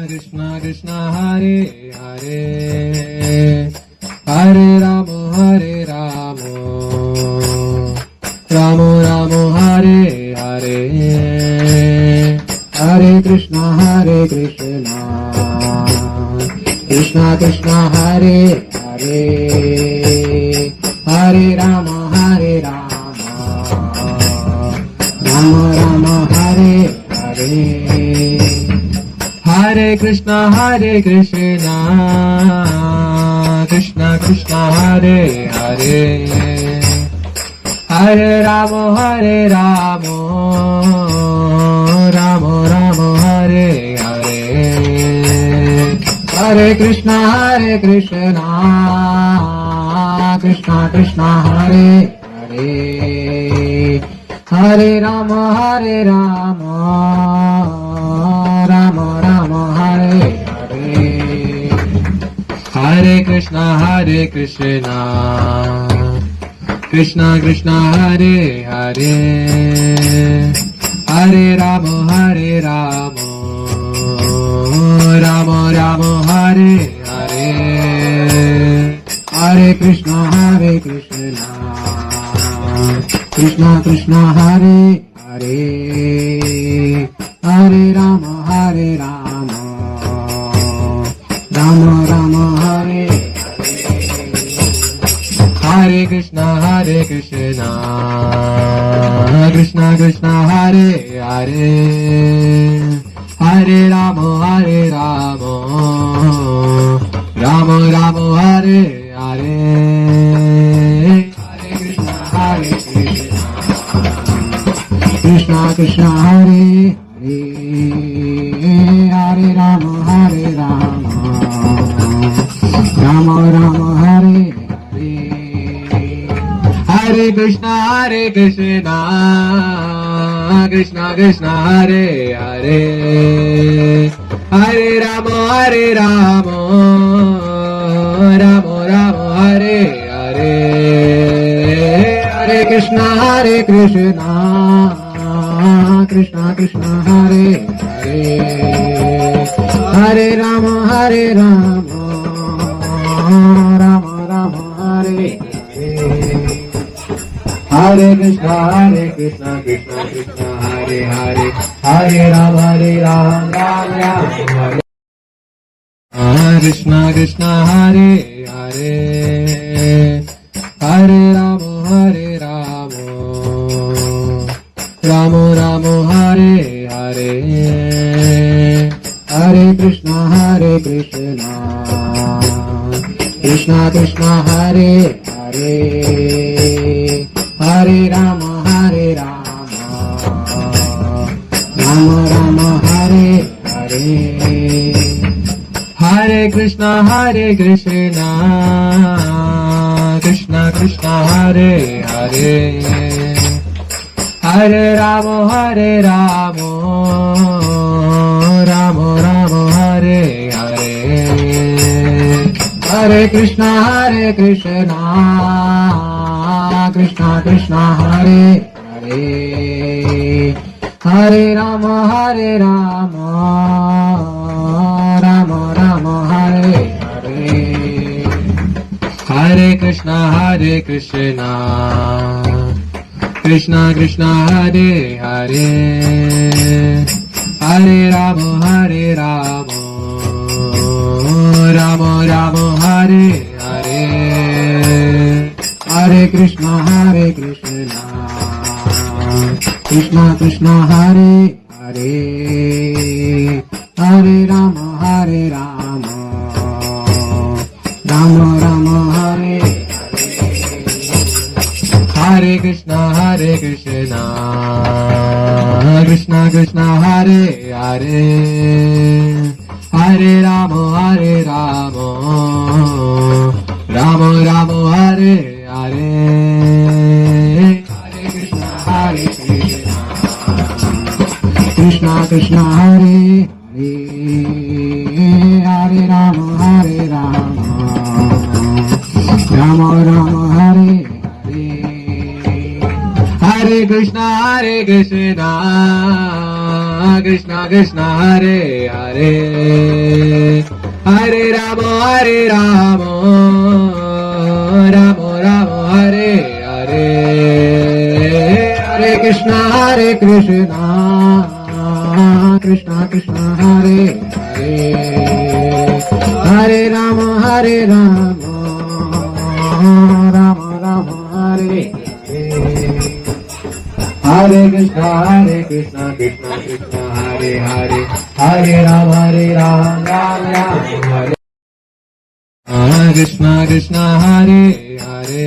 Krishna Krishna Hare Hare Hare Rama Rama Rama Hare Hare Hare Krishna Krishna Krishna Hare Hare Hare Rama Rama Rama Hare Hare Hare Krishna Krishna Krishna Hare Hare Hare Rama Rama Rama Hare Hare Hare Krishna Krishna Krishna Hare Hare Hare Rama Rama Rama Hare Hare Hare Krishna Krishna Krishna Hare Hare Hare Rama Rama Rama Hare Hare Hare Krishna Krishna Krishna Hare Hare Hare Rama Rama Rama Hare Hare Krishna Krishna Krishna Hare Hare Hare Rama Rama Rama Hare Hare Hare Krishna Krishna Hare Hare Hare Rama Rama Rama Hare Hare Hare Krishna Krishna Krishna Hare Hare Hare Rama Rama Rama Hare Hare Hare Krishna Krishna Hare Hare Hare Rama Rama Hare Hare Hare Krishna Krishna Hare Hare Hare Rama Rama Krishna Hare Hare Hare Rama Rama Rama Hare Hare Hare Krishna Krishna Hare Hare Hare Rama Rama Rama Hare Hare Hare Krishna Krishna Hare Hare Hare Rama Rama Hare Hare Hare Krishna Krishna Hare Hare Hare Rama Rama Hare Hare Hare Krishna Krishna Hare Hare Hare Rama Rama Hare Hare Hare Krishna Krishna Hare Hare Hare Rama Rama Hare Hare Krishna Krishna Hare Hare Hare Rama Rama Hare Hare Hare Krishna Hare Hare Hare Rama Rama Hare Hare Krishna Krishna Krishna Hare Hare Hare Rama Rama Rama Hare Hare Hare Krishna Krishna Krishna Hare Hare Hare Rama Rama Rama Hare Hare Hare Krishna Krishna Krishna Hare Hare Hare Rama Rama Hare Krishna Krishna Hare Hare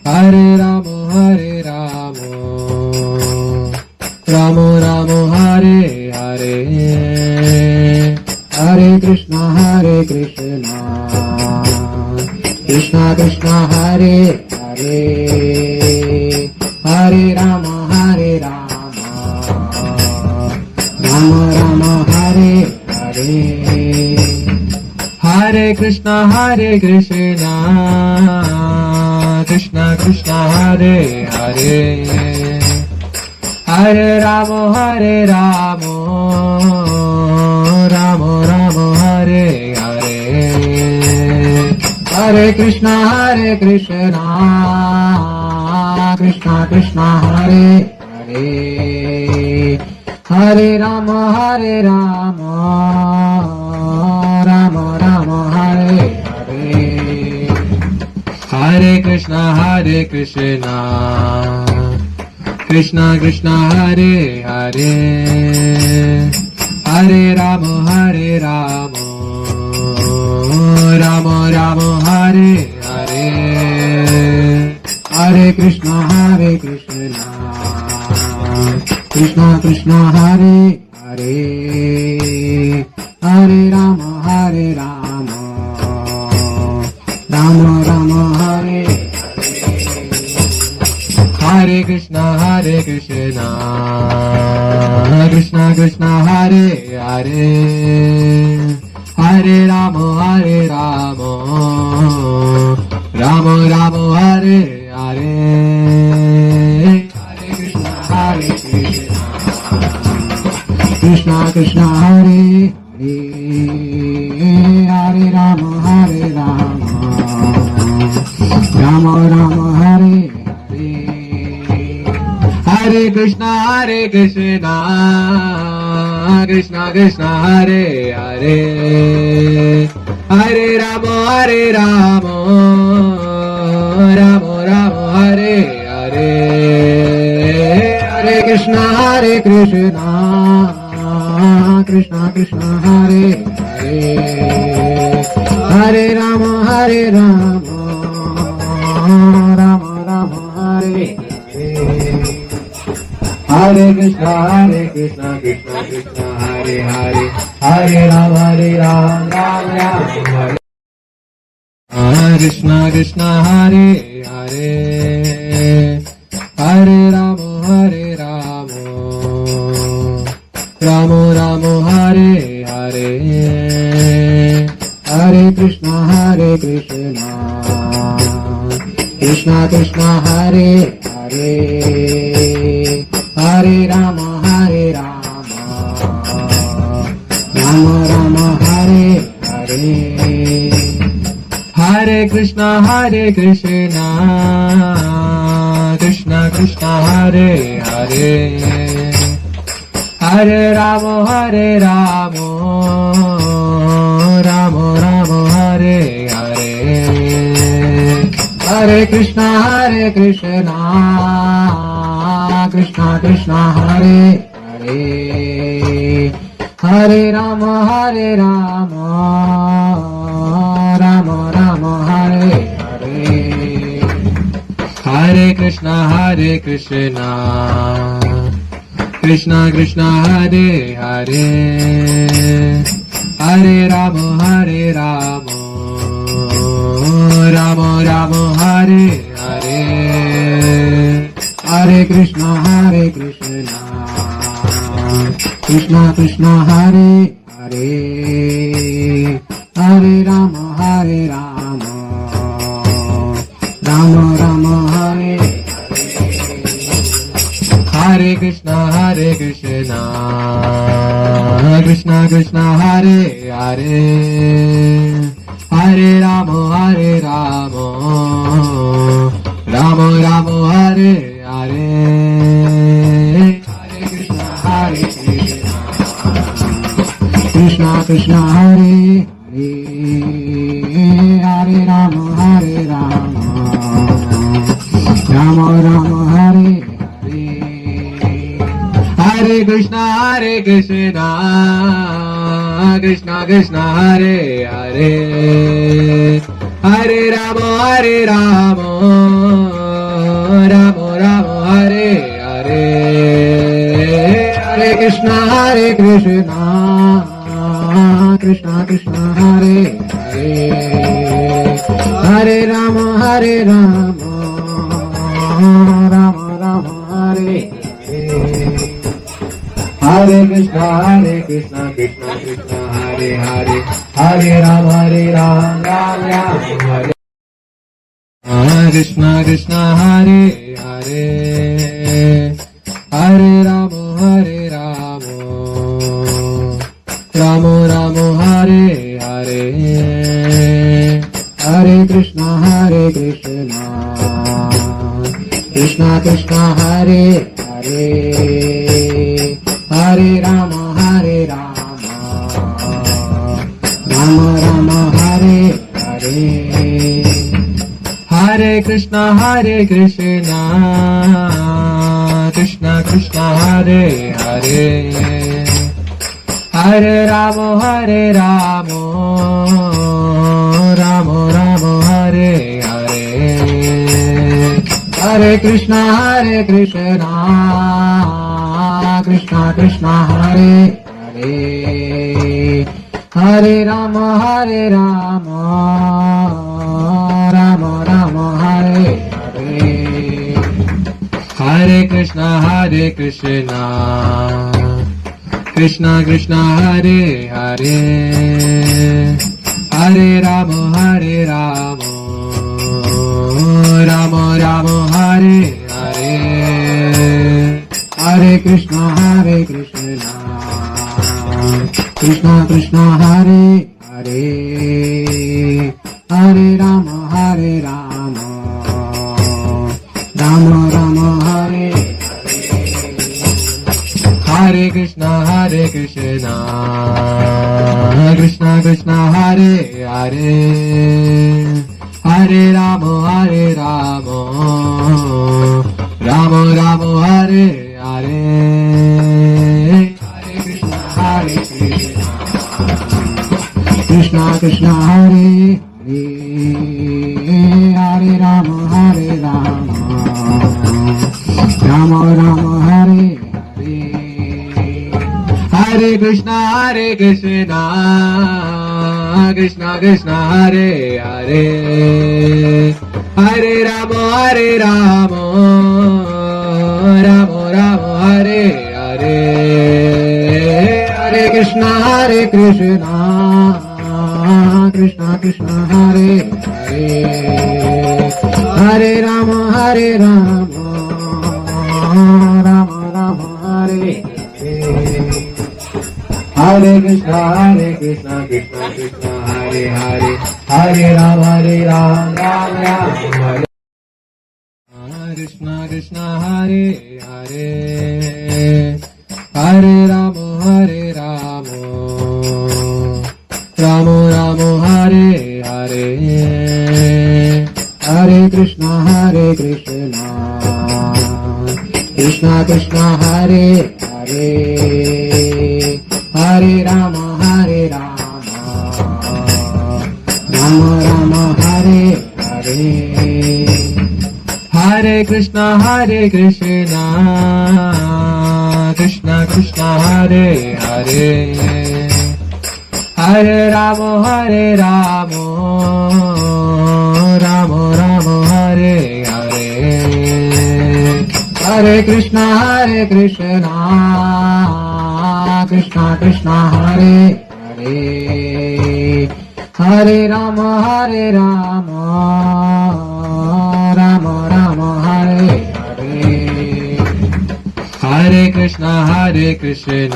Hare Rama Rama Rama Hare Hare Hare Krishna Krishna Krishna Hare Hare Hare Rama Rama Rama Hare Hare Hare Krishna Krishna Hare Hare Hare Rama Rama Hare Hare Hare Krishna Krishna Hare Hare Hare Rama Rama Hare Hare Hare Krishna Krishna Hare Hare Hare Rama Rama Hare Hare Hare Krishna Krishna Hare Hare Hare Rama Rama Hare Hare Krishna Krishna Hare Hare Hare Rama Rama Hare Hare Hare Krishna Hare Hare Hare Rama Rama Hare Hare Hare Krishna Krishna Hare Hare Hare Rama Rama Hare Hare Hare Krishna Krishna Hare Hare Hare Rama Rama Hare Hare Hare Krishna Hare Hare Hare Rama Rama Hare Krishna Hare Hare Hare Rama Rama Hare Hare Hare Krishna Krishna Hare Hare Hare Rama Rama Hare Hare Hare Krishna Krishna Hare Hare Hare Rama Rama Hare Hare Hare Krishna Krishna Hare Hare Hare Rama Rama Hare Hare Hare Krishna Krishna Hare Hare Hare Rama Rama Hare Hare Hare Krishna Krishna Hare Hare Hare Rama Rama Hare Hare Krishna Krishna Krishna Hare Hare Hare Rama Rama Rama Rama Hare Hare Hare Krishna Krishna Krishna Hare Hare Hare Rama Rama Rama Rama Hare Hare Hare Krishna Krishna Krishna Hare Hare Hare Rama Rama Rama Rama Hare Hare Hare Krishna Krishna Krishna Hare Hare Hare Rama Rama Rama Rama Hare Hare Hare Krishna Krishna Hare Hare Hare Rama Rama Hare Krishna Krishna Hare Hare Hare Rama Rama Rama Rama Hare Hare Hare Krishna Krishna Krishna Hare Hare Hare Rama Rama Rama Hare Hare Hare Krishna Krishna Krishna Hare Hare Hare Rama Rama Rama Rama Hare Hare Hare Krishna Krishna Krishna Hare Hare Hare Rama Rama Rama Rama Hare Hare Hare Krishna Krishna Krishna Hare Hare Hare Rama Rama Rama Rama Hare Hare Hare Krishna Krishna Krishna Hare Hare Hare Rama Rama Rama Rama Hare Hare Krishna Krishna Krishna Hare Hare Hare Rama Rama Rama Rama Hare Hare Hare Krishna Krishna Hare Hare Hare Rama Rama Rama Rama Hare Hare Hare Krishna Krishna Krishna Hare Hare Hare Rama Rama Rama Rama Hare Hare Hare Krishna Krishna Krishna Hare Hare Hare Rama Rama Rama Rama Hare Hare Hare Krishna Krishna Hare Hare Hare Rama Rama Hare Krishna Hare Hare Hare Rama Rama Rama Rama Hare Hare Hare Krishna Krishna Hare Hare Hare Rama Rama Rama Hare Hare Hare Krishna Krishna Hare Hare Hare Rama Rama Rama Rama Hare Hare Hare Krishna Krishna Hare Hare Hare Rama Rama Rama Hare Hare Hare Krishna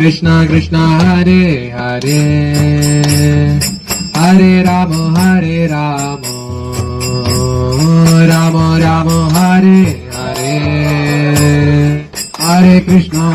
Krishna Krishna Hare Hare Hare Rama Hare Rama Rama Rama Hare Hare Hare Krishna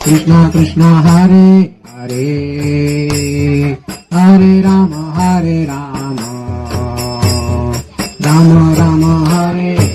Krishna Krishna Hare Hare Hare Rama Rama Rama Rama Hare